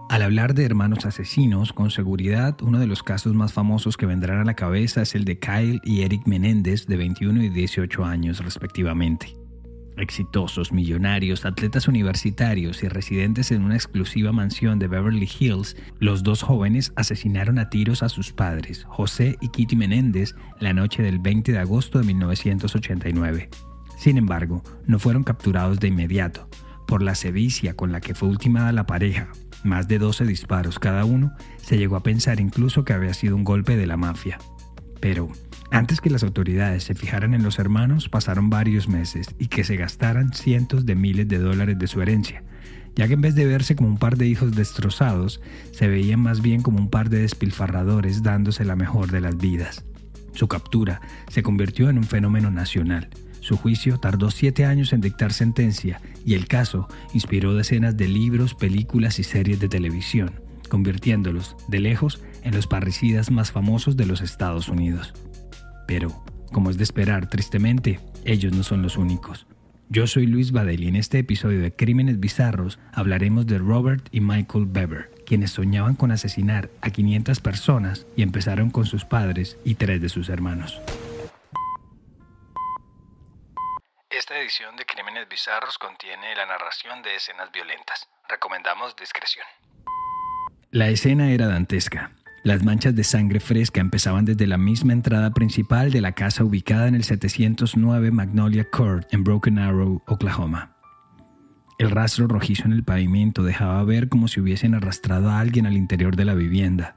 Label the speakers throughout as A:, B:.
A: Al hablar de hermanos asesinos, con seguridad, uno de los casos más famosos que vendrán a la cabeza es el de Kyle y Eric Menéndez, de 21 y 18 años respectivamente. Exitosos, millonarios, atletas universitarios y residentes en una exclusiva mansión de Beverly Hills, los dos jóvenes asesinaron a tiros a sus padres, José y Kitty Menéndez, la noche del 20 de agosto de 1989. Sin embargo, no fueron capturados de inmediato. Por la sevicia con la que fue ultimada la pareja, más de 12 disparos cada uno, se llegó a pensar incluso que había sido un golpe de la mafia. Pero antes que las autoridades se fijaran en los hermanos, pasaron varios meses y que se gastaran cientos de miles de dólares de su herencia, ya que en vez de verse como un par de hijos destrozados, se veían más bien como un par de despilfarradores dándose la mejor de las vidas. Su captura se convirtió en un fenómeno nacional. Su juicio tardó 7 años en dictar sentencia y el caso inspiró decenas de libros, películas y series de televisión, convirtiéndolos, de lejos, en los parricidas más famosos de los Estados Unidos. Pero, como es de esperar, tristemente, ellos no son los únicos. Yo soy Luis Badel y en este episodio de Crímenes Bizarros hablaremos de Robert y Michael Bever, quienes soñaban con asesinar a 500 personas y empezaron con sus padres y 3 de sus hermanos. Esta edición de Crímenes Bizarros contiene la narración de escenas violentas. Recomendamos discreción. La escena era dantesca. Las manchas de sangre fresca empezaban desde la misma entrada principal de la casa ubicada en el 709 Magnolia Court en Broken Arrow, Oklahoma. El rastro rojizo en el pavimento dejaba ver como si hubiesen arrastrado a alguien al interior de la vivienda.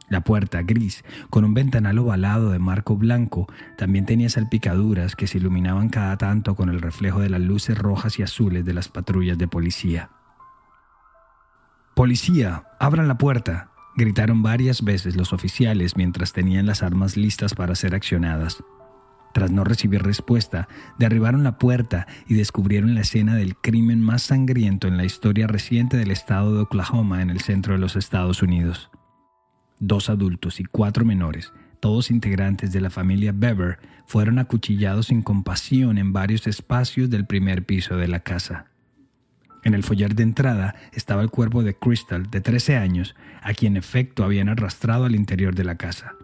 A: La puerta, gris, con un ventanal ovalado de marco blanco, también tenía salpicaduras que se iluminaban cada tanto con el reflejo de las luces rojas y azules de las patrullas de policía. ¡Policía! ¡Abran la puerta!, gritaron varias veces los oficiales mientras tenían las armas listas para ser accionadas. Tras no recibir respuesta, derribaron la puerta y descubrieron la escena del crimen más sangriento en la historia reciente del estado de Oklahoma en el centro de los Estados Unidos. 2 adultos y 4 menores, todos integrantes de la familia Bever, fueron acuchillados sin compasión en varios espacios del primer piso de la casa. En el foyer de entrada estaba el cuerpo de Crystal, de 13 años, a quien en efecto habían arrastrado al interior de la casa.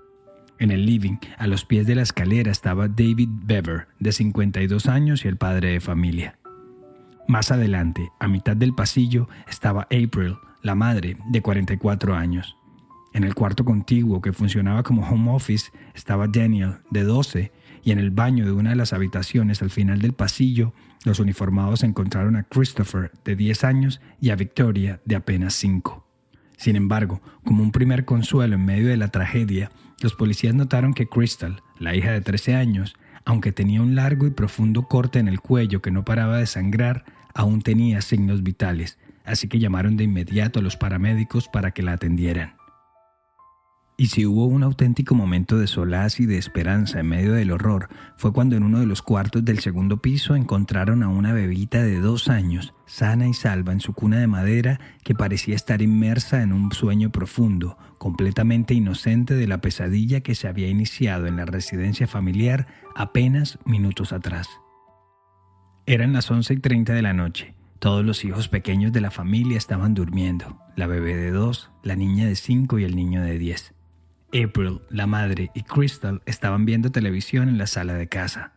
A: En el living, a los pies de la escalera, estaba David Bever, de 52 años y el padre de familia. Más adelante, a mitad del pasillo, estaba April, la madre, de 44 años. En el cuarto contiguo, que funcionaba como home office, estaba Daniel, de 12, y en el baño de una de las habitaciones al final del pasillo, los uniformados encontraron a Christopher, de 10 años, y a Victoria, de apenas 5. Sin embargo, como un primer consuelo en medio de la tragedia, los policías notaron que Crystal, la hija de 13 años, aunque tenía un largo y profundo corte en el cuello que no paraba de sangrar, aún tenía signos vitales, así que llamaron de inmediato a los paramédicos para que la atendieran. Y si hubo un auténtico momento de solaz y de esperanza en medio del horror, fue cuando en uno de los cuartos del segundo piso encontraron a una bebita de 2 años, sana y salva en su cuna de madera, que parecía estar inmersa en un sueño profundo, completamente inocente de la pesadilla que se había iniciado en la residencia familiar apenas minutos atrás. Eran las 11:30 de la noche. Todos los hijos pequeños de la familia estaban durmiendo, la bebé de 2, la niña de 5 y el niño de 10. April, la madre, y Crystal estaban viendo televisión en la sala de casa.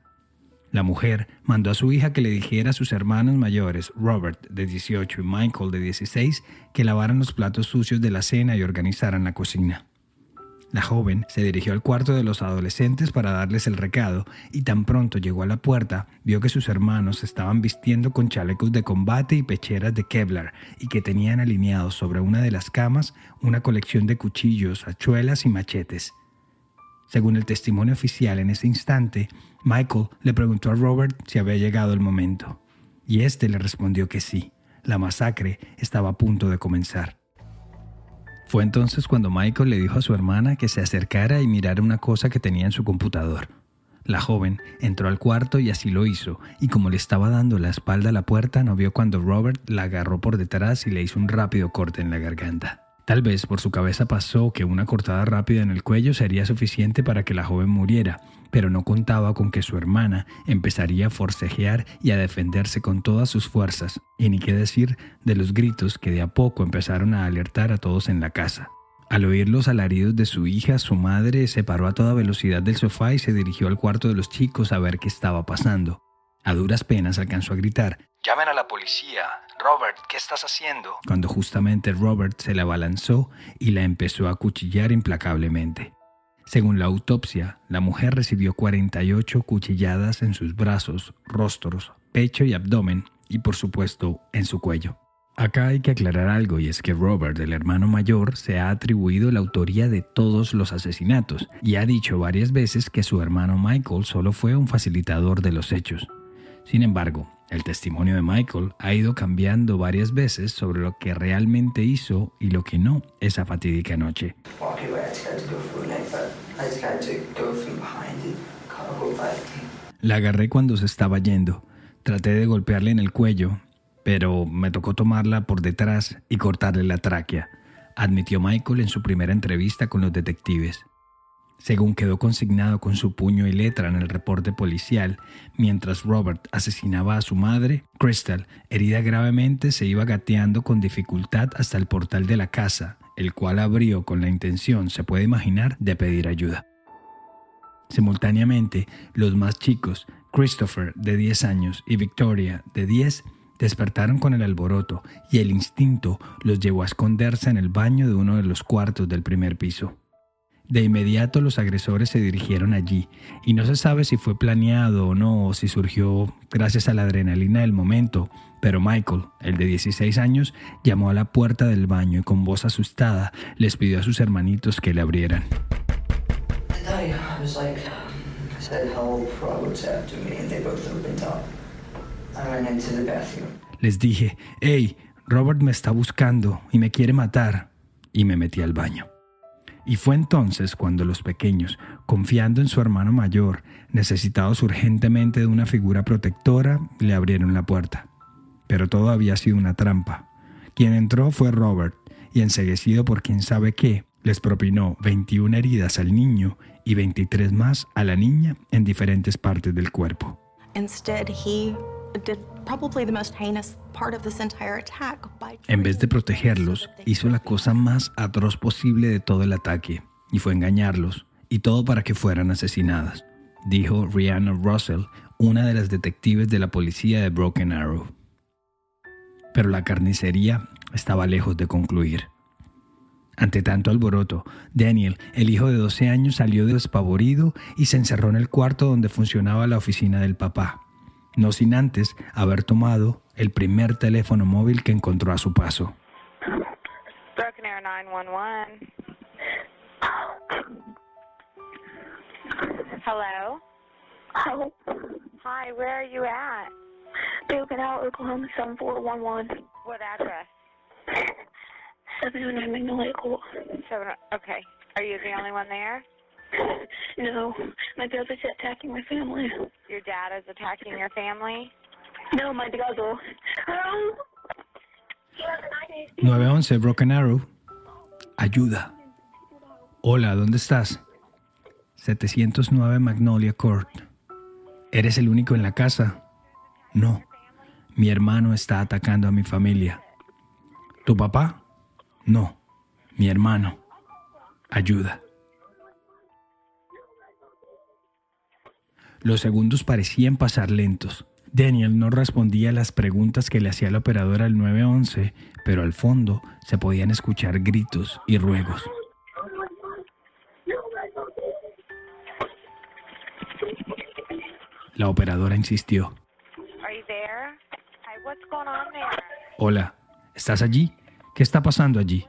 A: La mujer mandó a su hija que le dijera a sus hermanos mayores, Robert, de 18, y Michael, de 16, que lavaran los platos sucios de la cena y organizaran la cocina. La joven se dirigió al cuarto de los adolescentes para darles el recado y tan pronto llegó a la puerta, vio que sus hermanos se estaban vistiendo con chalecos de combate y pecheras de Kevlar y que tenían alineados sobre una de las camas una colección de cuchillos, hachuelas y machetes. Según el testimonio oficial en ese instante, Michael le preguntó a Robert si había llegado el momento, y este le respondió que sí, la masacre estaba a punto de comenzar. Fue entonces cuando Michael le dijo a su hermana que se acercara y mirara una cosa que tenía en su computador. La joven entró al cuarto y así lo hizo, y como le estaba dando la espalda a la puerta, no vio cuando Robert la agarró por detrás y le hizo un rápido corte en la garganta. Tal vez por su cabeza pasó que una cortada rápida en el cuello sería suficiente para que la joven muriera, pero no contaba con que su hermana empezaría a forcejear y a defenderse con todas sus fuerzas, y ni qué decir de los gritos que de a poco empezaron a alertar a todos en la casa. Al oír los alaridos de su hija, su madre se paró a toda velocidad del sofá y se dirigió al cuarto de los chicos a ver qué estaba pasando. A duras penas alcanzó a gritar: «¡Llamen a la policía! Robert, ¿qué estás haciendo?», cuando justamente Robert se la abalanzó y la empezó a acuchillar implacablemente. Según la autopsia, la mujer recibió 48 cuchilladas en sus brazos, rostros, pecho y abdomen, y por supuesto en su cuello. Acá hay que aclarar algo, y es que Robert, el hermano mayor, se ha atribuido la autoría de todos los asesinatos y ha dicho varias veces que su hermano Michael solo fue un facilitador de los hechos. Sin embargo, el testimonio de Michael ha ido cambiando varias veces sobre lo que realmente hizo y lo que no esa fatídica noche. La agarré cuando se estaba yendo. Traté de golpearle en el cuello, pero me tocó tomarla por detrás y cortarle la tráquea, admitió Michael en su primera entrevista con los detectives. Según quedó consignado con su puño y letra en el reporte policial, mientras Robert asesinaba a su madre, Crystal, herida gravemente, se iba gateando con dificultad hasta el portal de la casa, el cual abrió con la intención, se puede imaginar, de pedir ayuda. Simultáneamente, los más chicos, Christopher, de 10 años, y Victoria, de 10, despertaron con el alboroto y el instinto los llevó a esconderse en el baño de uno de los cuartos del primer piso. De inmediato los agresores se dirigieron allí y no se sabe si fue planeado o no o si surgió gracias a la adrenalina del momento, pero Michael, el de 16 años, llamó a la puerta del baño y con voz asustada les pidió a sus hermanitos que le abrieran. Les dije: «Hey, Robert me está buscando y me quiere matar», y me metí al baño. Y fue entonces cuando los pequeños, confiando en su hermano mayor, necesitados urgentemente de una figura protectora, le abrieron la puerta. Pero todo había sido una trampa. Quien entró fue Robert, y enceguecido por quién sabe qué, les propinó 21 heridas al niño y 23 más a la niña en diferentes partes del cuerpo. En vez de protegerlos, hizo la cosa más atroz posible de todo el ataque, y fue engañarlos, y todo para que fueran asesinadas, dijo Rihanna Russell, una de las detectives de la policía de Broken Arrow. Pero la carnicería estaba lejos de concluir. Ante tanto alboroto, Daniel, el hijo de 12 años, salió despavorido y se encerró en el cuarto donde funcionaba la oficina del papá, no sin antes haber tomado el primer teléfono móvil que encontró a su paso.
B: Broken Arrow 911. Hello?
C: Hello.
B: Hi, where are you at?
C: Broken Arrow, Oklahoma 7411.
B: What address?
C: 709 Magnolia Court.
B: Okay. Are you the only one there?
C: No, my brother's attacking my family.
B: Your dad is attacking your family?
C: No, my brother.
A: 911 Broken Arrow. Ayuda. Hola, ¿dónde estás? 709 Magnolia Court. ¿Eres el único en la casa? No. Mi hermano está atacando a mi familia. ¿Tu papá? No. Mi hermano. Ayuda. Los segundos parecían pasar lentos. Daniel no respondía a las preguntas que le hacía la operadora del 911, pero al fondo se podían escuchar gritos y ruegos. La operadora insistió. Hola, ¿estás allí? ¿Qué está pasando allí?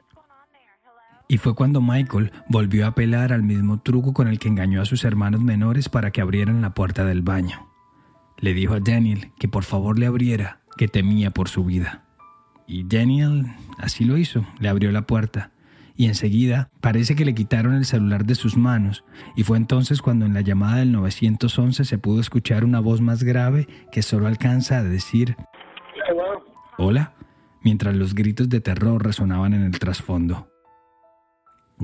A: Y fue cuando Michael volvió a apelar al mismo truco con el que engañó a sus hermanos menores para que abrieran la puerta del baño. Le dijo a Daniel que por favor le abriera, que temía por su vida. Y Daniel así lo hizo, le abrió la puerta. Y enseguida parece que le quitaron el celular de sus manos. Y fue entonces cuando en la llamada del 911 se pudo escuchar una voz más grave que solo alcanza a decir «Hola», mientras los gritos de terror resonaban en el trasfondo.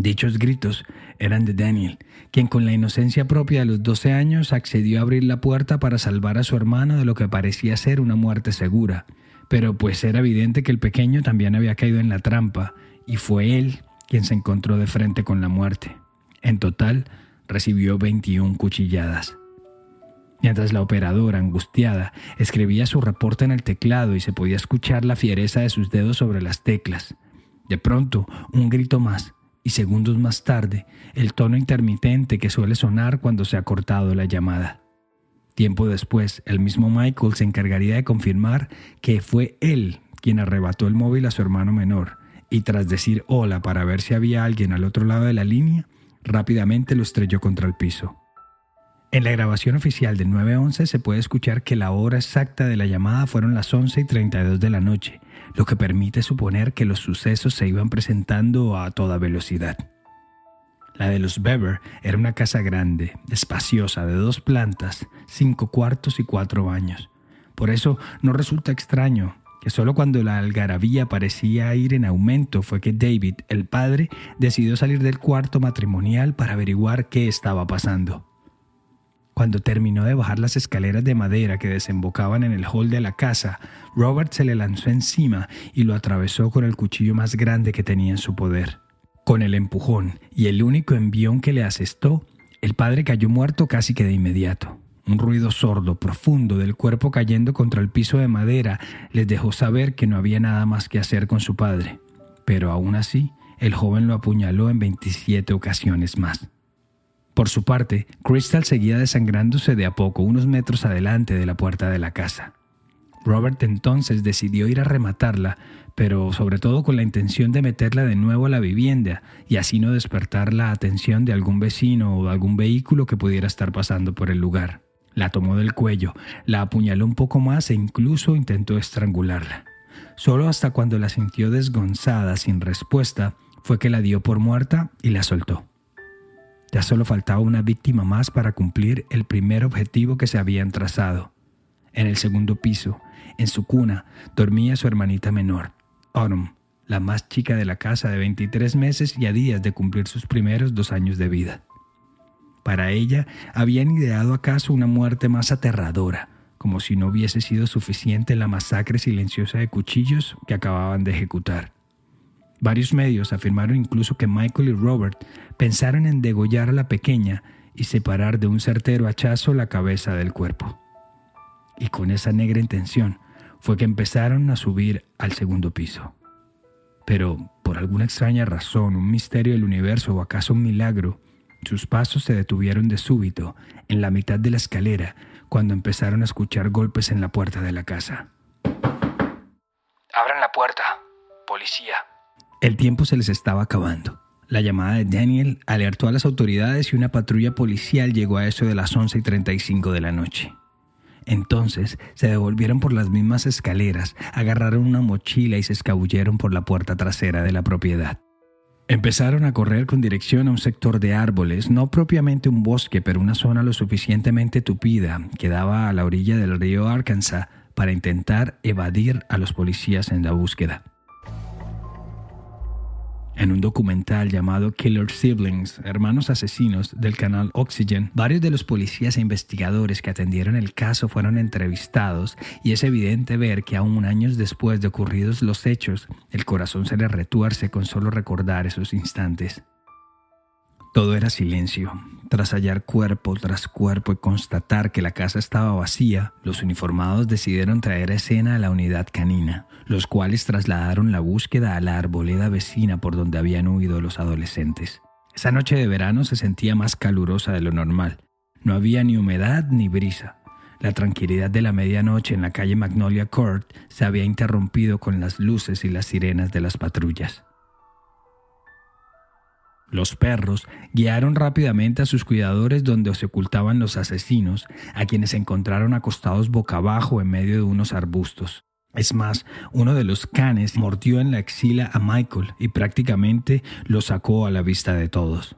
A: Dichos gritos eran de Daniel, quien con la inocencia propia de los 12 años accedió a abrir la puerta para salvar a su hermano de lo que parecía ser una muerte segura. Pero pues era evidente que el pequeño también había caído en la trampa, y fue él quien se encontró de frente con la muerte. En total, recibió 21 cuchilladas. Mientras la operadora, angustiada, escribía su reporte en el teclado y se podía escuchar la fiereza de sus dedos sobre las teclas. De pronto, un grito más, y segundos más tarde, el tono intermitente que suele sonar cuando se ha cortado la llamada. Tiempo después, el mismo Michael se encargaría de confirmar que fue él quien arrebató el móvil a su hermano menor, y tras decir hola para ver si había alguien al otro lado de la línea, rápidamente lo estrelló contra el piso. En la grabación oficial del 911 se puede escuchar que la hora exacta de la llamada fueron las 11:32 de la noche, lo que permite suponer que los sucesos se iban presentando a toda velocidad. La de los Bever era una casa grande, espaciosa, de 2 plantas, 5 cuartos y 4 baños. Por eso no resulta extraño que solo cuando la algarabía parecía ir en aumento fue que David, el padre, decidió salir del cuarto matrimonial para averiguar qué estaba pasando. Cuando terminó de bajar las escaleras de madera que desembocaban en el hall de la casa, Robert se le lanzó encima y lo atravesó con el cuchillo más grande que tenía en su poder. Con el empujón y el único envión que le asestó, el padre cayó muerto casi que de inmediato. Un ruido sordo, profundo del cuerpo cayendo contra el piso de madera les dejó saber que no había nada más que hacer con su padre. Pero aún así, el joven lo apuñaló en 27 ocasiones más. Por su parte, Crystal seguía desangrándose de a poco unos metros adelante de la puerta de la casa. Robert entonces decidió ir a rematarla, pero sobre todo con la intención de meterla de nuevo a la vivienda y así no despertar la atención de algún vecino o de algún vehículo que pudiera estar pasando por el lugar. La tomó del cuello, la apuñaló un poco más e incluso intentó estrangularla. Solo hasta cuando la sintió desgonzada sin respuesta fue que la dio por muerta y la soltó. Ya solo faltaba una víctima más para cumplir el primer objetivo que se habían trazado. En el segundo piso, en su cuna, dormía su hermanita menor, Autumn, la más chica de la casa de 23 meses y a días de cumplir sus primeros 2 años de vida. Para ella, habían ideado acaso una muerte más aterradora, como si no hubiese sido suficiente la masacre silenciosa de cuchillos que acababan de ejecutar. Varios medios afirmaron incluso que Michael y Robert pensaron en degollar a la pequeña y separar de un certero hachazo la cabeza del cuerpo. Y con esa negra intención fue que empezaron a subir al segundo piso. Pero, por alguna extraña razón, un misterio del universo o acaso un milagro, sus pasos se detuvieron de súbito en la mitad de la escalera cuando empezaron a escuchar golpes en la puerta de la casa.
D: «Abran la puerta, policía».
A: El tiempo se les estaba acabando. La llamada de Daniel alertó a las autoridades y una patrulla policial llegó a eso de las 11:35 de la noche. Entonces se devolvieron por las mismas escaleras, agarraron una mochila y se escabulleron por la puerta trasera de la propiedad. Empezaron a correr con dirección a un sector de árboles, no propiamente un bosque, pero una zona lo suficientemente tupida que daba a la orilla del río Arkansas para intentar evadir a los policías en la búsqueda. En un documental llamado Killer Siblings, Hermanos Asesinos, del canal Oxygen, varios de los policías e investigadores que atendieron el caso fueron entrevistados y es evidente ver que aún años después de ocurridos los hechos, el corazón se les retuerce con solo recordar esos instantes. Todo era silencio. Tras hallar cuerpo tras cuerpo y constatar que la casa estaba vacía, los uniformados decidieron traer a escena a la unidad canina, los cuales trasladaron la búsqueda a la arboleda vecina por donde habían huido los adolescentes. Esa noche de verano se sentía más calurosa de lo normal. No había ni humedad ni brisa. La tranquilidad de la medianoche en la calle Magnolia Court se había interrumpido con las luces y las sirenas de las patrullas. Los perros guiaron rápidamente a sus cuidadores donde se ocultaban los asesinos, a quienes encontraron acostados boca abajo en medio de unos arbustos. Es más, uno de los canes mordió en la axila a Michael y prácticamente lo sacó a la vista de todos.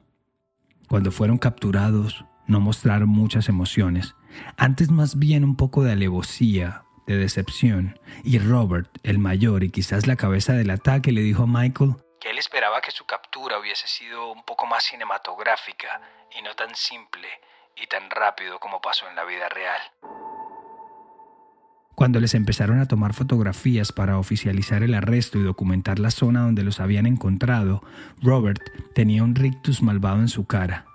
A: Cuando fueron capturados, no mostraron muchas emociones, antes más bien un poco de alevosía, de decepción, y Robert, el mayor y quizás la cabeza del ataque, le dijo a Michael:
D: que él esperaba que su captura hubiese sido un poco más cinematográfica y no tan simple y tan rápido como pasó en la vida real.
A: Cuando les empezaron a tomar fotografías para oficializar el arresto y documentar la zona donde los habían encontrado, Robert tenía un rictus malvado en su cara.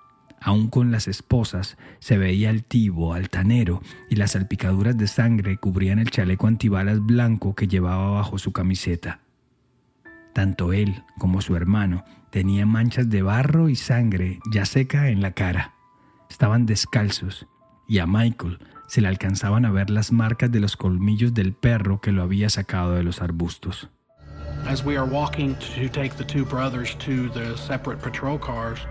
A: Aún con las esposas, se veía altivo, altanero, y las salpicaduras de sangre cubrían el chaleco antibalas blanco que llevaba bajo su camiseta. Tanto él como su hermano tenían manchas de barro y sangre ya seca en la cara. Estaban descalzos, y a Michael se le alcanzaban a ver las marcas de los colmillos del perro que lo había sacado de los arbustos.
E: As we are walking to take the two brothers to the separate patrol cars,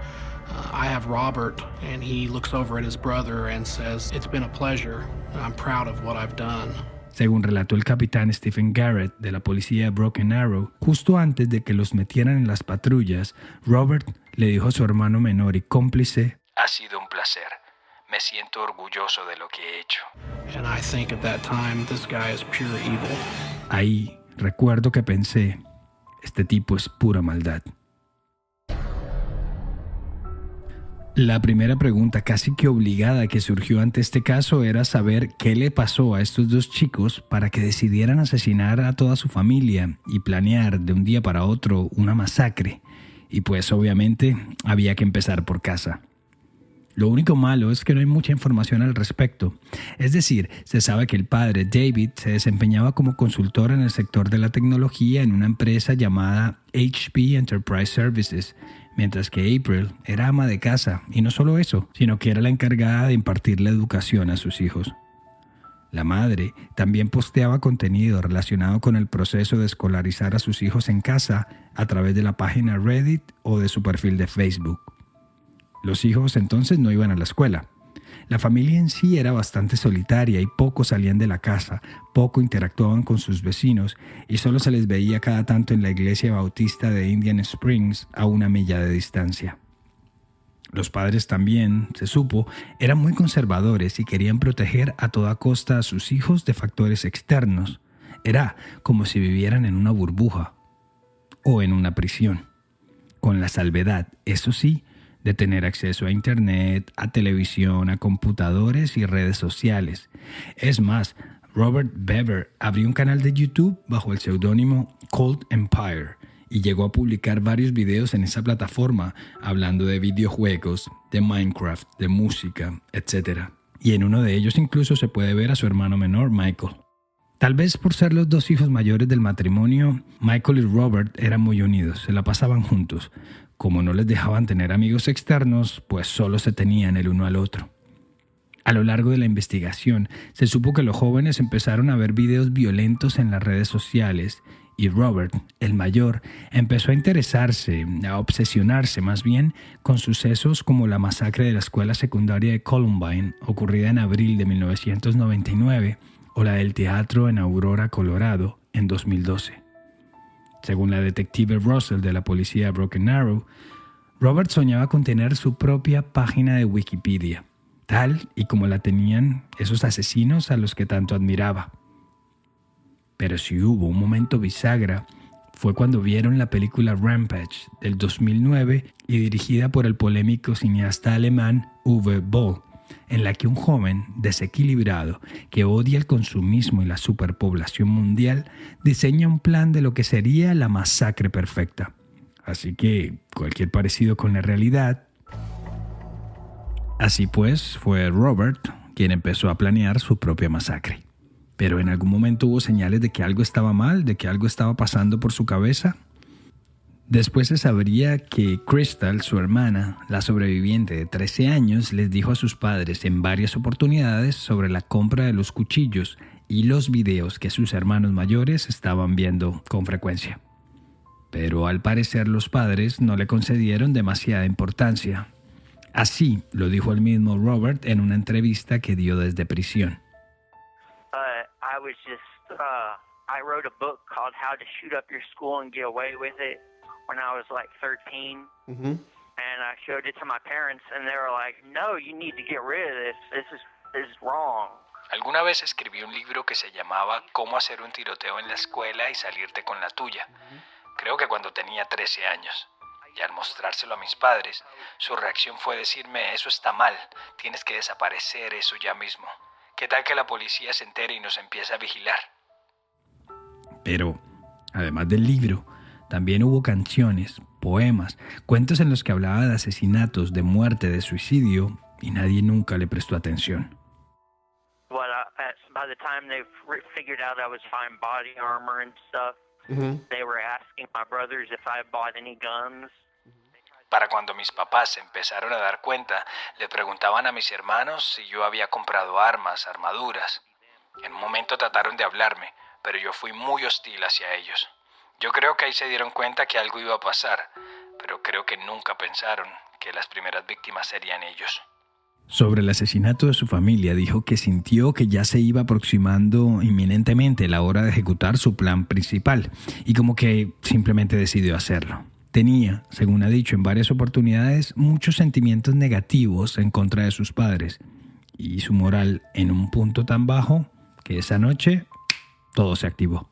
E: I have Robert, and he looks over at his brother and says, "It's been a pleasure. I'm proud of what I've done."
A: Según relató el capitán Stephen Garrett de la policía de Broken Arrow, justo antes de que los metieran en las patrullas, Robert le dijo a su hermano menor y cómplice:
D: Ha sido un placer. Me siento orgulloso de lo que he hecho.
E: And I think at that time, this guy is pure evil.
A: Ahí recuerdo que pensé, este tipo es pura maldad. La primera pregunta casi que obligada que surgió ante este caso era saber qué le pasó a estos dos chicos para que decidieran asesinar a toda su familia y planear de un día para otro una masacre. Y pues obviamente había que empezar por casa. Lo único malo es que no hay mucha información al respecto. Es decir, se sabe que el padre, David, se desempeñaba como consultor en el sector de la tecnología en una empresa llamada HP Enterprise Services, mientras que April era ama de casa, y no solo eso, sino que era la encargada de impartir la educación a sus hijos. La madre también posteaba contenido relacionado con el proceso de escolarizar a sus hijos en casa a través de la página Reddit o de su perfil de Facebook. Los hijos entonces no iban a la escuela. La familia en sí era bastante solitaria y poco salían de la casa, poco interactuaban con sus vecinos y solo se les veía cada tanto en la iglesia bautista de Indian Springs a 1 milla de distancia. Los padres también, se supo, eran muy conservadores y querían proteger a toda costa a sus hijos de factores externos. Era como si vivieran en una burbuja o en una prisión, con la salvedad, eso sí, de tener acceso a internet, a televisión, a computadores y redes sociales. Es más, Robert Bever abrió un canal de YouTube bajo el seudónimo Cold Empire y llegó a publicar varios videos en esa plataforma hablando de videojuegos, de Minecraft, de música, etc. Y en uno de ellos incluso se puede ver a su hermano menor, Michael. Tal vez por ser los dos hijos mayores del matrimonio, Michael y Robert eran muy unidos, se la pasaban juntos. Como no les dejaban tener amigos externos, pues solo se tenían el uno al otro. A lo largo de la investigación, se supo que los jóvenes empezaron a ver videos violentos en las redes sociales y Robert, el mayor, empezó a interesarse, a obsesionarse más bien, con sucesos como la masacre de la escuela secundaria de Columbine, ocurrida en abril de 1999, o la del teatro en Aurora, Colorado, en 2012. Según la detective Russell de la policía Broken Arrow, Robert soñaba con tener su propia página de Wikipedia, tal y como la tenían esos asesinos a los que tanto admiraba. Pero si hubo un momento bisagra, fue cuando vieron la película Rampage del 2009 y dirigida por el polémico cineasta alemán Uwe Boll, en la que un joven desequilibrado que odia el consumismo y la superpoblación mundial diseña un plan de lo que sería la masacre perfecta. Así que cualquier parecido con la realidad. Así pues, fue Robert quien empezó a planear su propia masacre. Pero en algún momento hubo señales de que algo estaba mal, de que algo estaba pasando por su cabeza. Después se sabría que Crystal, su hermana, la sobreviviente de 13 años, les dijo a sus padres en varias oportunidades sobre la compra de los cuchillos y los videos que sus hermanos mayores estaban viendo con frecuencia. Pero al parecer los padres no le concedieron demasiada importancia. Así lo dijo el mismo Robert en una entrevista que dio desde prisión.
F: I wrote a book called How to Shoot Up Your School and Get Away with It when I was like 13. And I showed it to my parents and they were like, "No, you need to get rid of this. This is wrong."
D: Alguna vez escribí un libro que se llamaba Cómo hacer un tiroteo en la escuela y salirte con la tuya. creo que cuando tenía 13 años. Y al mostrárselo a mis padres, su reacción fue decirme, eso está mal, tienes que desaparecer eso ya mismo. ¿Qué tal que la policía se entere y nos empiece a vigilar?
A: Pero, además del libro, también hubo canciones, poemas, cuentos en los que hablaba de asesinatos, de muerte, de suicidio, y nadie nunca le prestó atención.
F: Well, by the time they figured out I was buying body armor and stuff, they were asking my brothers if I had bought any guns.
D: Para cuando mis papás se empezaron a dar cuenta, le preguntaban a mis hermanos si yo había comprado armas, armaduras. En un momento trataron de hablarme, pero yo fui muy hostil hacia ellos. Yo creo que ahí se dieron cuenta que algo iba a pasar, pero creo que nunca pensaron que las primeras víctimas serían ellos.
A: Sobre el asesinato de su familia, dijo que sintió que ya se iba aproximando inminentemente la hora de ejecutar su plan principal, y como que simplemente decidió hacerlo. Tenía, según ha dicho en varias oportunidades, muchos sentimientos negativos en contra de sus padres, y su moral en un punto tan bajo que esa noche todo se activó.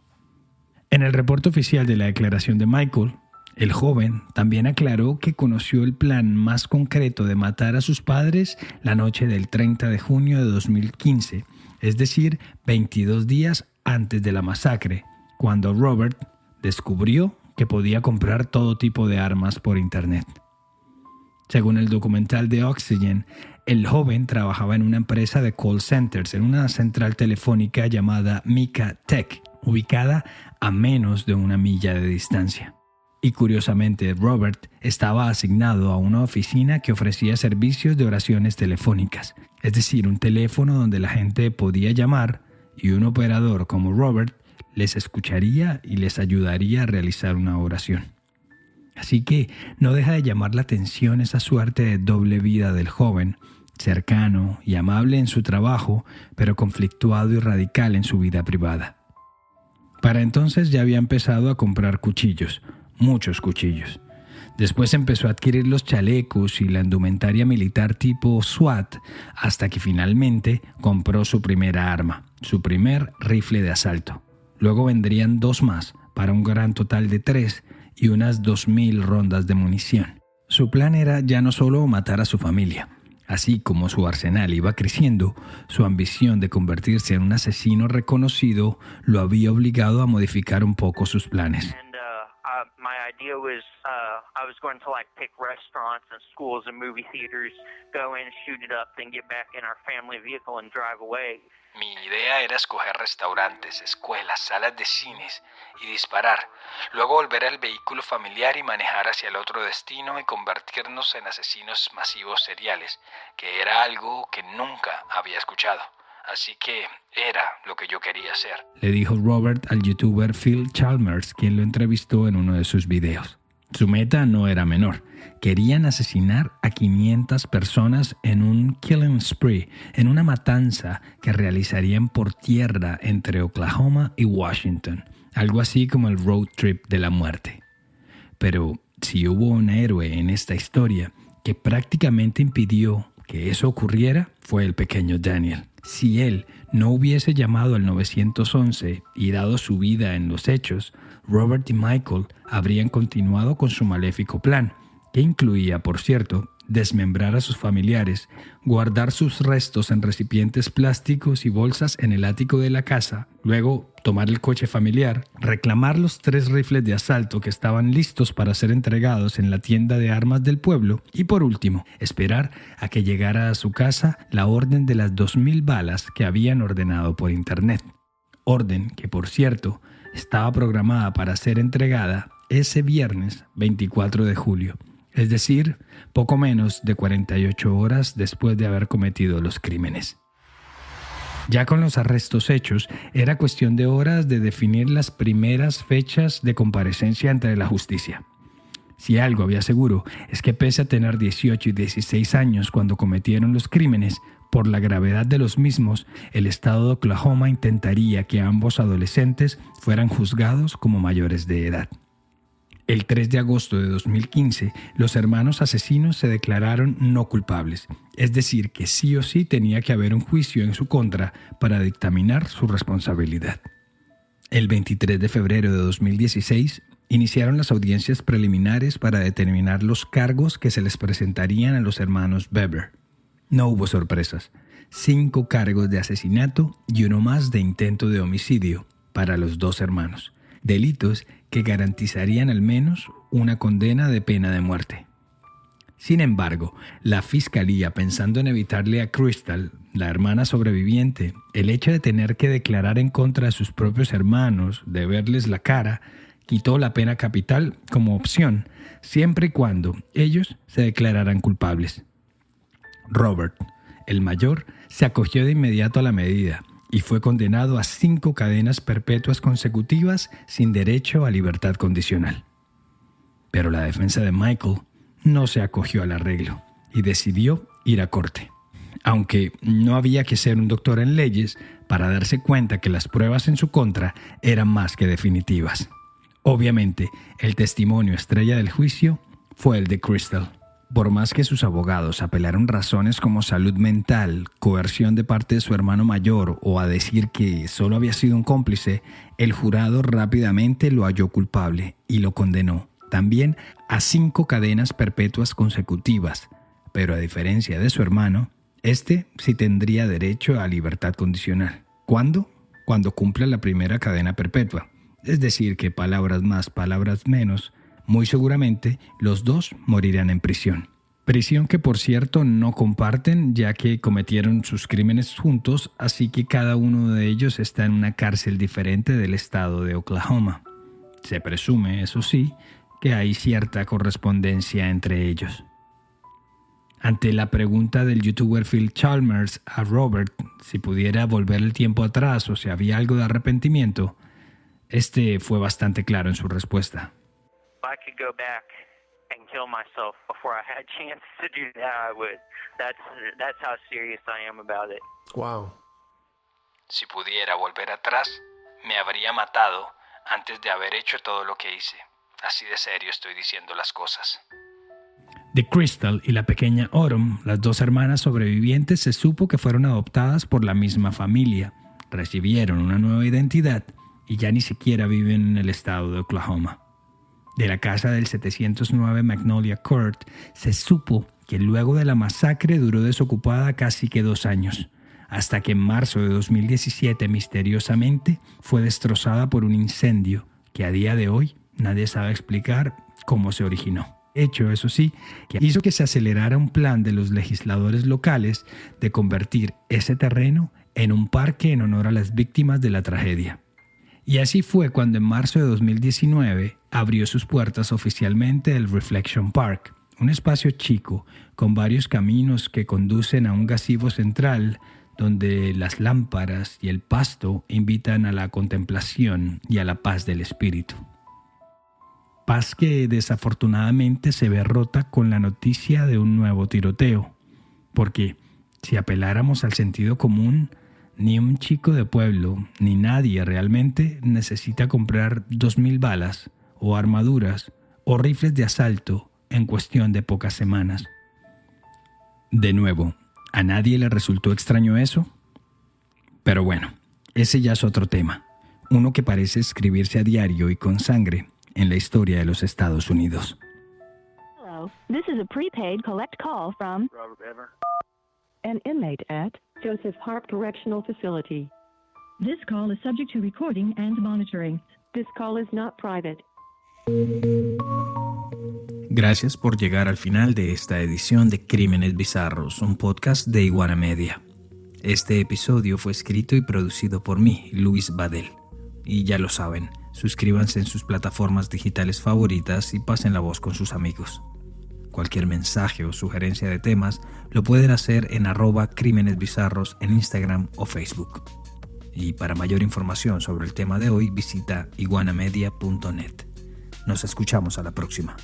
A: En el reporte oficial de la declaración de Michael, el joven también aclaró que conoció el plan más concreto de matar a sus padres la noche del 30 de junio de 2015, es decir, 22 días antes de la masacre, cuando Robert descubrió que podía comprar todo tipo de armas por internet. Según el documental de Oxygen, el joven trabajaba en una empresa de call centers en una central telefónica llamada Mika Tech, ubicada a menos de 1 milla de distancia. Y curiosamente, Robert estaba asignado a una oficina que ofrecía servicios de oraciones telefónicas, es decir, un teléfono donde la gente podía llamar y un operador como Robert les escucharía y les ayudaría a realizar una oración. Así que no deja de llamar la atención esa suerte de doble vida del joven, cercano y amable en su trabajo, pero conflictuado y radical en su vida privada. Para entonces ya había empezado a comprar cuchillos, muchos cuchillos. Después empezó a adquirir los chalecos y la indumentaria militar tipo SWAT, hasta que finalmente compró su primera arma, su primer rifle de asalto. Luego vendrían 2 más, para un gran total de 3 y unas 2.000 rondas de munición. Su plan era ya no solo matar a su familia. Así como su arsenal iba creciendo, su ambición de convertirse en un asesino reconocido lo había obligado a modificar un poco sus planes.
F: My idea was I was going to pick restaurants and schools and movie theaters, go in, shoot it up, then get back in our family vehicle and drive away.
D: Mi idea era escoger restaurantes, escuelas, salas de cines y disparar. Luego volver al vehículo familiar y manejar hacia el otro destino y convertirnos en asesinos masivos seriales, que era algo que nunca había escuchado. Así que era lo que yo quería hacer.
A: Le dijo Robert al youtuber Phil Chalmers, quien lo entrevistó en uno de sus videos. Su meta no era menor. Querían asesinar a 500 personas en un killing spree, en una matanza que realizarían por tierra entre Oklahoma y Washington. Algo así como el road trip de la muerte. Pero si hubo un héroe en esta historia que prácticamente impidió que eso ocurriera, fue el pequeño Daniel. Si él no hubiese llamado al 911 y dado su vida en los hechos, Robert y Michael habrían continuado con su maléfico plan, que incluía, por cierto, desmembrar a sus familiares, guardar sus restos en recipientes plásticos y bolsas en el ático de la casa, luego tomar el coche familiar, reclamar los 3 rifles de asalto que estaban listos para ser entregados en la tienda de armas del pueblo y, por último, esperar a que llegara a su casa la orden de las 2.000 balas que habían ordenado por internet. Orden que, por cierto, estaba programada para ser entregada ese viernes 24 de julio. Es decir, poco menos de 48 horas después de haber cometido los crímenes. Ya con los arrestos hechos, era cuestión de horas de definir las primeras fechas de comparecencia ante la justicia. Si algo había seguro es que pese a tener 18 y 16 años cuando cometieron los crímenes, por la gravedad de los mismos, el estado de Oklahoma intentaría que ambos adolescentes fueran juzgados como mayores de edad. El 3 de agosto de 2015, los hermanos asesinos se declararon no culpables, es decir, que sí o sí tenía que haber un juicio en su contra para dictaminar su responsabilidad. El 23 de febrero de 2016, iniciaron las audiencias preliminares para determinar los cargos que se les presentarían a los hermanos Weber. No hubo sorpresas. 5 cargos de asesinato y uno más de intento de homicidio para los 2 hermanos. Delitos que garantizarían al menos una condena de pena de muerte. Sin embargo, la fiscalía, pensando en evitarle a Crystal, la hermana sobreviviente, el hecho de tener que declarar en contra de sus propios hermanos, de verles la cara, quitó la pena capital como opción, siempre y cuando ellos se declararan culpables. Robert, el mayor, se acogió de inmediato a la medida y fue condenado a 5 cadenas perpetuas consecutivas sin derecho a libertad condicional. Pero la defensa de Michael no se acogió al arreglo y decidió ir a corte. Aunque no había que ser un doctor en leyes para darse cuenta que las pruebas en su contra eran más que definitivas. Obviamente, el testimonio estrella del juicio fue el de Crystal. Por más que sus abogados apelaron razones como salud mental, coerción de parte de su hermano mayor o a decir que solo había sido un cómplice, el jurado rápidamente lo halló culpable y lo condenó también a 5 cadenas perpetuas consecutivas. Pero a diferencia de su hermano, este sí tendría derecho a libertad condicional. ¿Cuándo? Cuando cumpla la primera cadena perpetua. Es decir, que palabras más, palabras menos, muy seguramente los 2 morirán en prisión. Prisión que, por cierto, no comparten, ya que cometieron sus crímenes juntos, así que cada uno de ellos está en una cárcel diferente del estado de Oklahoma. Se presume, eso sí, que hay cierta correspondencia entre ellos. Ante la pregunta del youtuber Phil Chalmers a Robert si pudiera volver el tiempo atrás o si había algo de arrepentimiento, este fue bastante claro en su respuesta.
F: If I could go back and kill myself before I had a chance to do that, I would. That's how serious I am about it.
G: Wow.
D: Si pudiera volver atrás, me habría matado antes de haber hecho todo lo que hice. Así de serio estoy diciendo las cosas.
A: De Crystal y la pequeña Autumn, las 2 hermanas sobrevivientes, se supo que fueron adoptadas por la misma familia, recibieron una nueva identidad y ya ni siquiera viven en el estado de Oklahoma. De la casa del 709 Magnolia Court se supo que luego de la masacre duró desocupada casi que 2 años, hasta que en marzo de 2017 misteriosamente fue destrozada por un incendio que a día de hoy nadie sabe explicar cómo se originó. Hecho, eso sí, que hizo que se acelerara un plan de los legisladores locales de convertir ese terreno en un parque en honor a las víctimas de la tragedia. Y así fue cuando en marzo de 2019 abrió sus puertas oficialmente el Reflection Park, un espacio chico con varios caminos que conducen a un gazebo central donde las lámparas y el pasto invitan a la contemplación y a la paz del espíritu. Paz que desafortunadamente se ve rota con la noticia de un nuevo tiroteo, porque si apeláramos al sentido común, ni un chico de pueblo, ni nadie realmente necesita comprar 2,000 balas o armaduras o rifles de asalto en cuestión de pocas semanas. De nuevo, ¿a nadie le resultó extraño eso? Pero bueno, ese ya es otro tema, uno que parece escribirse a diario y con sangre en la historia de los Estados Unidos.
H: Hello, this is a prepaid collect call from
F: Robert Weber.
H: an inmate at Joseph Harp Correctional Facility. This call is subject to recording and monitoring. This call is not private.
A: Gracias por llegar al final de esta edición de Crímenes Bizarros, un podcast de Iguana Media. Este episodio fue escrito y producido por mí, Luis Badel. Y ya lo saben, suscríbanse en sus plataformas digitales favoritas y pasen la voz con sus amigos. Cualquier mensaje o sugerencia de temas lo pueden hacer en @crímenesbizarros en Instagram o Facebook. Y para mayor información sobre el tema de hoy, visita iguanamedia.net. Nos escuchamos a la próxima.